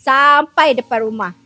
sampai depan rumah.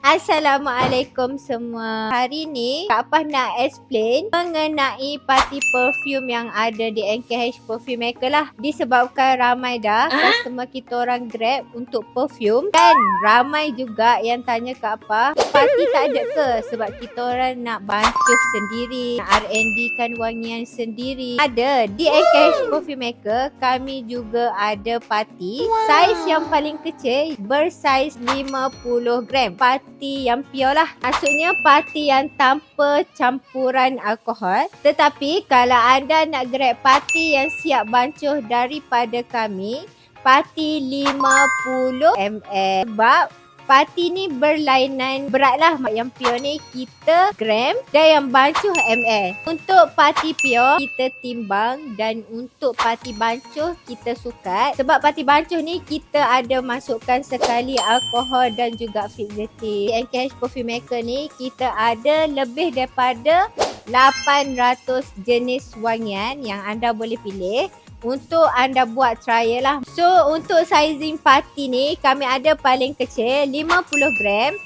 Assalamualaikum semua. Hari ni Kak Apah nak explain mengenai parti perfume yang ada di NKH Perfume Maker lah. Disebabkan ramai dah customer kita orang Grab untuk perfume, dan ramai juga yang tanya Kak Apah, parti tak ada ke? Sebab kita orang nak bancuh sendiri, nak R&D kan wangian sendiri. Ada di NKH Perfume Maker, kami juga ada parti. Saiz yang paling kecil bersaiz 50 gram. Parti yang pure lah. Maksudnya parti yang tanpa campuran alkohol. Tetapi kalau anda nak grab parti yang siap bancuh daripada kami, parti 50 ml. Sebab parti ni berlainan berat lah. Yang pure ni kita gram dan yang bancuh ml. Untuk parti pure kita timbang, dan untuk parti bancuh kita sukat. Sebab parti bancuh ni kita ada masukkan sekali alkohol dan juga fixative. Di NKH Perfume Maker ni kita ada lebih daripada 800 jenis wangian yang anda boleh pilih untuk anda buat trial lah. So untuk sizing parti ni kami ada paling kecil 50 gram,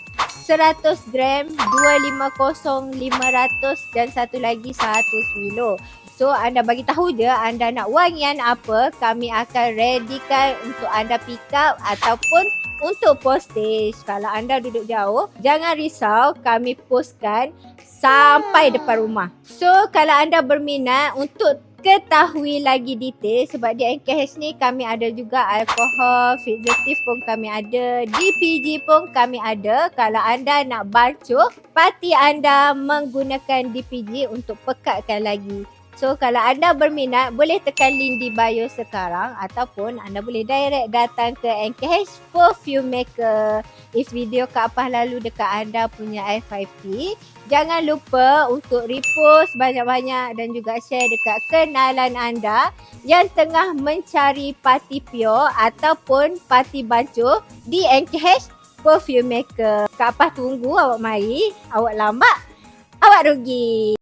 100 gram, 250, 500 dan satu lagi 1 kilo. So anda bagi tahu je anda nak wangian apa, kami akan readykan untuk anda pick up ataupun untuk postage. Kalau anda duduk jauh, jangan risau, kami postkan sampai depan rumah. So kalau anda berminat untuk ketahui lagi detail, sebab di NKH ni kami ada juga alkohol, fixative pun kami ada, DPG pun kami ada. Kalau anda nak bancuh parti anda menggunakan DPG untuk pekatkan lagi. So kalau anda berminat, boleh tekan link di bio sekarang, ataupun anda boleh direct datang ke NKH Perfume Maker. If video Kak Apah lalu dekat anda punya FYP, jangan lupa untuk repost banyak-banyak dan juga share dekat kenalan anda yang tengah mencari parti pure ataupun parti bancuh di NKH Perfume Maker. Kak Apah tunggu awak mari, awak lambat, awak rugi.